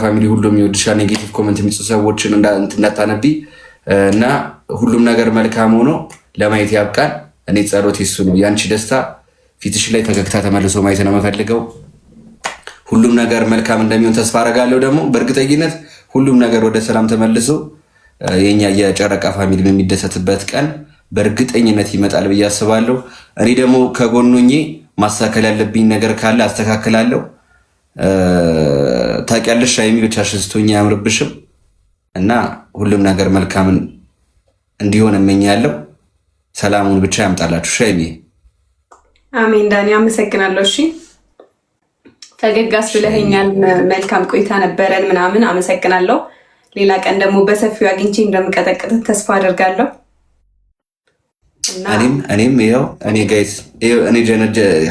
ፋሚሊ ሁሉም ይወድሻል። ኔጌቲቭ ኮመንት የሚጽፉ ሰዎችን እንዳታነቢ እና ሁሉም ነገር መልካም ሆኖ ለማየት ያብቃል። እኔ ጸሎት ይሱ ነው። ያንቺ ደስታ ፊትሽ ላይ ፈገግታ ተመልሶ ማየት ነው የምፈልገው። ሁሉም ነገር መልካም እንደሚሆን ተስፋ አደርጋለሁ። ደግሞ በእርግጠኝነት ሁሉም ነገር ወደ ሰላም ተመልሶ የኛ የጨረቃ ፋሚሊ የሚደሰትበት ቀን በእርግጠኝነት ይመጣል ብዬ አስባለሁ። እኔ ደግሞ ከጎኑኜ ማስተካከል ያለብኝ ነገር ካለ አስተካክላለሁ። ታውቂያለሽ ሀይሚ ብቻሽን ስትሆኚ አያምርብሽም እና ሁሉም ነገር መልካምን እንዲሆን እመኛለሁ። ሰላሙን ብቻ ያምጣላችሁ። ሀይሚ አሜን። ዳኒ አመሰግናለሁ። እሺ ፈገጋስ ብለኸኛል። መልካም ቆይታ ነበረን ምናምን አመሰግናለሁ። ሌላ ቀን ደግሞ በሰፊው አግኝቼ እንደምቀጠቅጥ ተስፋ አደርጋለሁ። እኔም ይኸው እኔ ጋይስ እኔ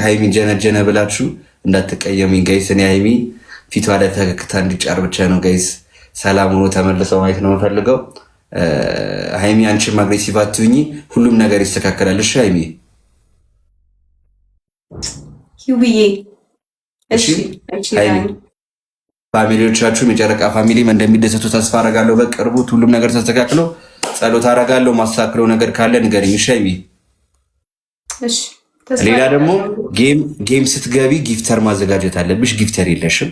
ሀይሚ ጀነጀነ ብላችሁ እንዳትቀየሙኝ ጋይስ። እኔ ሀይሚ ፊቷ ላይ ፈገግታ እንዲጫር ብቻ ነው ጋይስ። ሰላም ሆኖ ተመልሰው ማየት ነው የምፈልገው። ሀይሚ አንቺም አግሬሲቭ አትሁኚ፣ ሁሉም ነገር ይስተካከላል። እሺ ሀይሚ ይውዬ። እሺ ሀይሚ ፋሚሊዎቻችሁም የጨረቃ ፋሚሊም እንደሚደሰቱ ተስፋ አረጋለሁ። በቅርቡ ሁሉም ነገር ተስተካክሎ ጸሎት አረጋለሁ። ማስተካክለው ነገር ካለ ንገሪኝ። እሺ ሀይሚ። ሌላ ደግሞ ጌም ስትገቢ ጊፍተር ማዘጋጀት አለብሽ። ጊፍተር የለሽም፣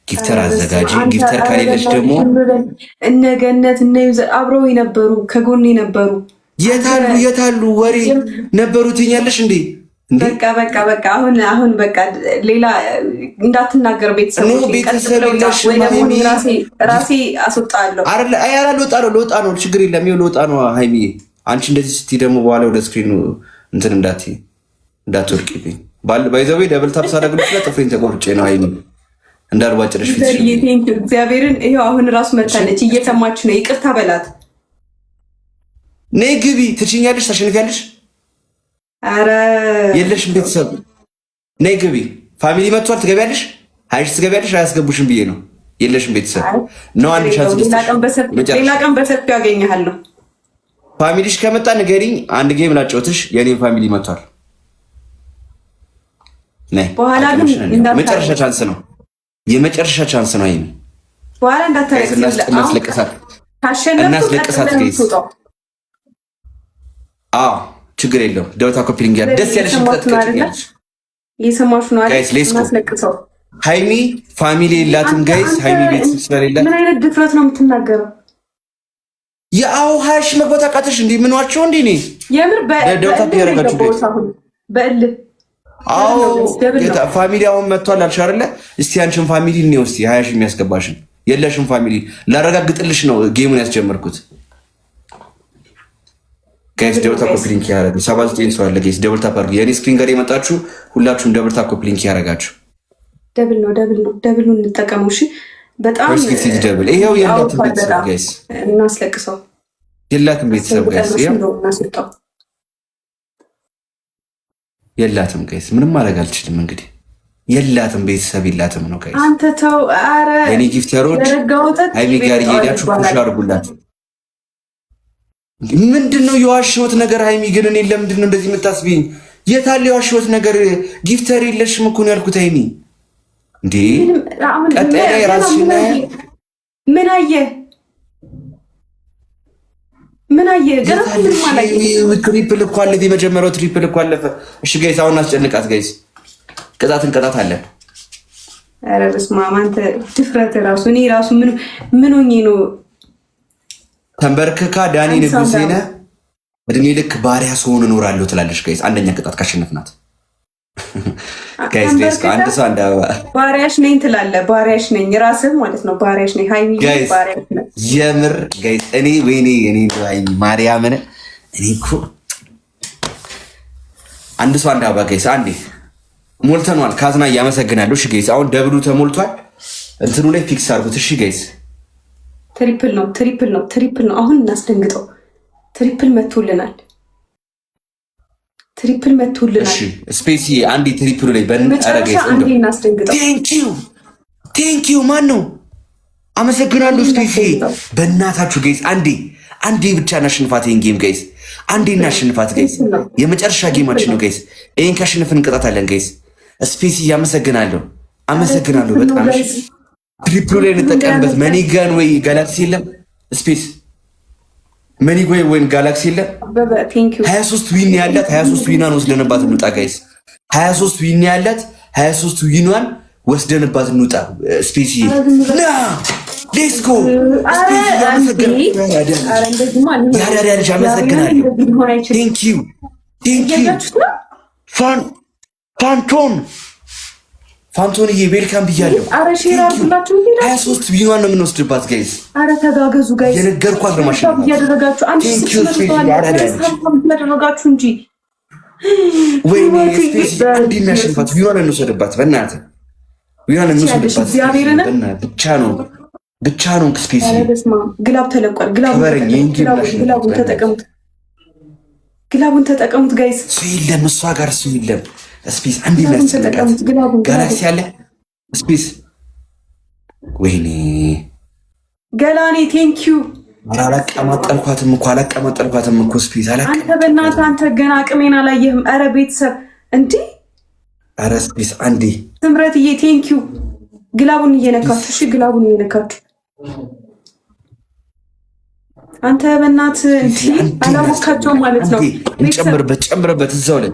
ጊፍተር አዘጋጂ። ጊፍተር ከሌለሽ ደግሞ እነገነት እነ አብረው ነበሩ፣ ከጎኔ ነበሩ። የታሉ ወሬ ነበሩ ትኛለሽ እንዴ? በቃ አሁን በቃ ሌላ እንዳትናገር። ቤተሰብ ራሴ አስወጣለሁ። ለወጣ ነው፣ ችግር የለም። ለወጣ ነው ሀይሚ። አንቺ እንደዚህ ስትይ ደግሞ በኋላ ወደ ስክሪኑ እንትን እንዳትወርቂብኝ። ባይዘዌ ደብል ታፕ ሳደርግልሽ ጥፍሬን ተቆርጬ ነው ሀይሚ እንዳልቧጭረሽ ፊት እግዚአብሔርን። ይኸው አሁን ራሱ መታለች፣ እየሰማች ነው። ይቅርታ በላት። ነይ ግቢ። ትችኛለሽ፣ ታሸንፊያለሽ። ኧረ የለሽም ቤተሰብ። ነይ ግቢ። ፋሚሊ መጥቷል። ትገቢያለሽ። ሀይሽ ትገቢያለሽ። አያስገቡሽም ብዬ ነው። የለሽም ቤተሰብ ነው። አንድ ቻንስ ሌላ ቀን በሰፊው ያገኘሃለሁ። ፋሚሊሽ ከመጣ ንገሪኝ። አንድ ጌም ላጫውትሽ። የኔም ፋሚሊ መጥቷል። በኋላ ግን መጨረሻ ቻንስ ነው፣ የመጨረሻ ቻንስ ነው። ይሄን በኋላ እንዳታስለቅሳት ችግር የለውም። ደውታ ኮፒሊንግ ያለ ደስ ያለሽ እየሰማሽ ነው አይደል? እናስለቅሰው። ሃይሚ ፋሚሊ የላትም ጋይስ። ሃይሚ ቤት ስለሌላት ምን አይነት ድፍረት ነው የምትናገረው? የአው ሃሽ መግባት አቃተሽ እንዴ? ምን ዋቸው እንዴ? እኔ የምር ደውታ ያረጋችሁ በእል ፋሚሊ አሁን መጥቷል አልሽ አይደለ? እስቲ አንቺን ፋሚሊ ነው እስቲ ሃያሽ የሚያስገባሽን የለሽም ፋሚሊ። ላረጋግጥልሽ ነው ጌሙን ያስጀመርኩት። ጋይስ ደብል ታፕ ኮፒ ሊንክ ያረጋችሁ 79 ሰው አለ ጋይስ። ደብል ታፕ አድርጉ። የኔ ስክሪን ጋር የመጣችሁ ሁላችሁም ደብል ታፕ ኮፒ ሊንክ ያረጋችሁ። ደብሉን እንጠቀሙ። እሺ በጣም ደብል ይሄው የላትም ቤተሰብ ጋይስ፣ እናስለቅሰው። የላትም ቤተሰብ ጋይስ፣ የላትም ጋይስ። ምንም ማድረግ አልችልም እንግዲህ። የላትም ቤተሰብ የላትም ነው ጋይስ። አንተ ተው። አረ የኔ ጊፍተሮች ሃይሚ ጋር እየሄዳችሁ ፑሽ አድርጉላት። ምንድነው የዋሽወት ነገር? ሃይሚ ግን እኔ ለምንድነው እንደዚህ የምታስቢኝ? የታለ የዋሽወት ነገር? ጊፍተር የለሽም እኮ ነው ያልኩት ሃይሚ። እንዴ ቀጣይ ላይ ራስሽን ምን አየ ትሪፕል እኮ አለፈ። የመጀመሪያው ትሪፕል እኮ አለፈ። እሺ ጋይስ አሁን አስጨንቃት ጋይስ። ቅጣት አለ። ኧረ በስመ አብ አንተ ድፍረት ራሱ እኔ ራሱ ምን ሆኜ ነው ተንበርክካ ዳኒ ንጉሴነ እድሜ ልክ ባሪያ ስሆን እኖራለሁ ትላለች ጋይስ። አንደኛ ቅጣት ካሸነፍናት ጋይስ ሌስ አንድ ሰው አንድ ባሪያሽ ነኝ ትላለህ። ባሪያሽ ነኝ ራስህ ማለት ነው። ባሪያሽ ነኝ ሃይሚ ባሪያሽ ነኝ። የምር ጋይስ እኔ ሃይሚ ማርያምን እኔ እኮ አንድ ሰው አንድ አበባ ጋይስ አንዴ ሞልተኗል። ካዝና እያመሰግናለሁ። እሺ ጋይስ አሁን ደብሉ ተሞልቷል። እንትኑ ላይ ፊክስ አድርጉት። እሺ ጋይስ ትሪፕል ነው። አሁን እናስደንግጠው። ትሪፕል መቶልናል። እሺ ስፔሲ አንዴ ትሪፕሉ ላይ በእንጠረገኝ እናስደንግጠው። ቴንኪዩ ማን ነው? አመሰግናለሁ ስፔሲ። በእናታችሁ ጋይስ አንዴ ብቻ እናሸንፋት ይሄን ጌም ጋይስ። አንዴ እናሸንፋት ጋይስ። የመጨረሻ ጌማችን ነው ጋይስ። ይሄን ካሸነፍን እንቀጣታለን ጋይስ። ስፔሲ አመሰግናለሁ በጣም ትሪፕሉ ላይ እንጠቀምበት። መኒጋን ወይ ጋላክሲ የለም ስፔስ መኒግ ወይ ጋላክሲ የለም። 23 ዊን ያላት 23 ዊናን ወስደንባት እንውጣ ጋይስ። 23 ዊን ያላት 23 ዊኗን ወስደንባት እንውጣ። ስፔስ ና ሌትስ ጎ ስፔስ አመሰግናለሁ። ቴንክ ዩ ፋንቶንዬ ዌልካም ብያለሁ። 23 ቢሊዮን ነው የምንወስድባት ጋይስ። አረ ተጋገዙ ጋይስ። የነገርኳት ነው ማሽን ያደረጋችሁ አንቺ ያደረጋችሁ እንጂ ወይ ስፔስ አንድ የሚያሸንፋት ቢሊዮን እንወስድባት። በእናትህ ቢሊዮን እንወስድባት። ብቻ ነው ስፔስ ግላብ ተለቋል። ግላቡን ተጠቀሙት ጋይስ። እሱ የለም እሷ ጋር እሱ የለም። ስፔስ አንድ የሚያስጨንቃት ጋላክሲ አለ ስፔስ። ወይኔ ገላኔ ቴንኪዩ። አላቀማጠልኳትም እኮ ስፔስ አንተ በእናትህ አንተ ገና አቅሜን አላየህም። ኧረ ቤተሰብ እንዲህ ኧረ ስፔስ አንዴ ስምረትዬ ቴንኪዩ። ግላቡን እየነካችሁ እሺ፣ ግላቡን እየነካችሁ አንተ በእናትህ እንዲህ አላሞካቸውም ማለት ነው። ጨምርበት እዛው ላይ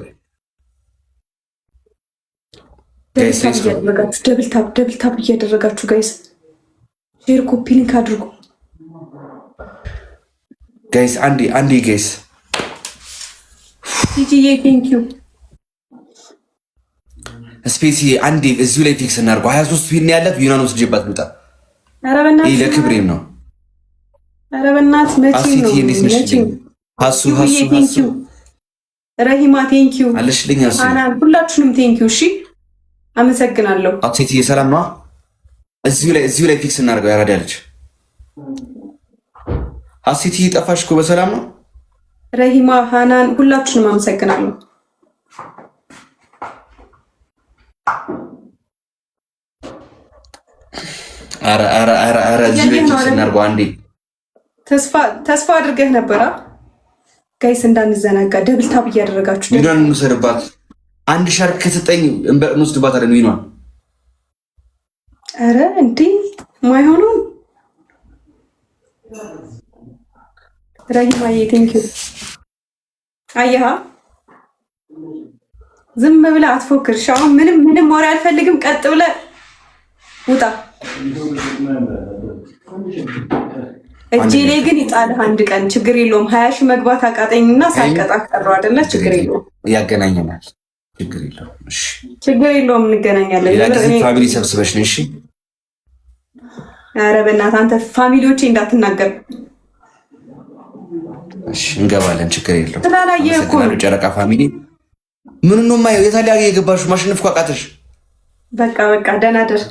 ደብል ታፕ እያደረጋችሁ ጋይስ፣ ሼር ኮፒ ሊንክ አድርጉ ጋይስ። አንዴ ጋይስ ቲጂዬ ቴንክ ዩ ስፔስ አንዴ እዚሁ ላይ ፊክስ እናድርገው። 23 ዊን ያላት ዩናን ወስጄባት ልውጣ። ይሄ ለክብሬም ነው። ኧረ በእናትህ መቼም ነው ሀሱ ረሂማ ቴንክ ዩ አለሽልኝ። ሁላችሁንም ቴንክ ዩ። እሺ አመሰግናለሁ። አብሴትዬ ሰላም ነው። እዚሁ ላይ ፊክስ እናድርገው። ያራዳለች ሀሴትዬ ጠፋሽ እኮ በሰላም ነው። ረሂማ ሃናን ሁላችሁንም አመሰግናለሁ። ኧረ እዚሁ ላይ ፊክስ እናድርገው። አንዴ ተስፋ አድርገህ ነበራ ጋይስ፣ እንዳንዘናጋ ደብል ታብ እያደረጋችሁ ዊኗን እንውሰድባት። አንድ ሻርክ ከሰጠኝ እንወስድባታለን ዊኗን። ኧረ እንዴ ማይሆኑን ረሂማዬ ቴንክ ዩ። አየሃ ዝም ብለህ አትፎክር። አሁን ምንም ወሬ አልፈልግም። ቀጥ ብለህ ውጣ። እጄ ላይ ግን ይጣልህ አንድ ቀን። ችግር የለውም። 20 ሺህ መግባት አቃጠኝና ሳልቀጣ ቀረው አይደለ? ችግር የለውም። ያገናኘናል። ችግር የለውም። እንገናኛለን። ፋሚሊ ሰብስበሽ ነው። እሺ። ኧረ በእናትህ አንተ ፋሚሊዎቼ እንዳትናገር። እሺ እንገባለን። ችግር የለውም። ስላላየህ እኮ ነው። ጨረቃ ፋሚሊ ምን ነው የማየው? የታሊያ የገባሽው ማሸነፍ እኮ አቃተሽ። በቃ ደህና ደር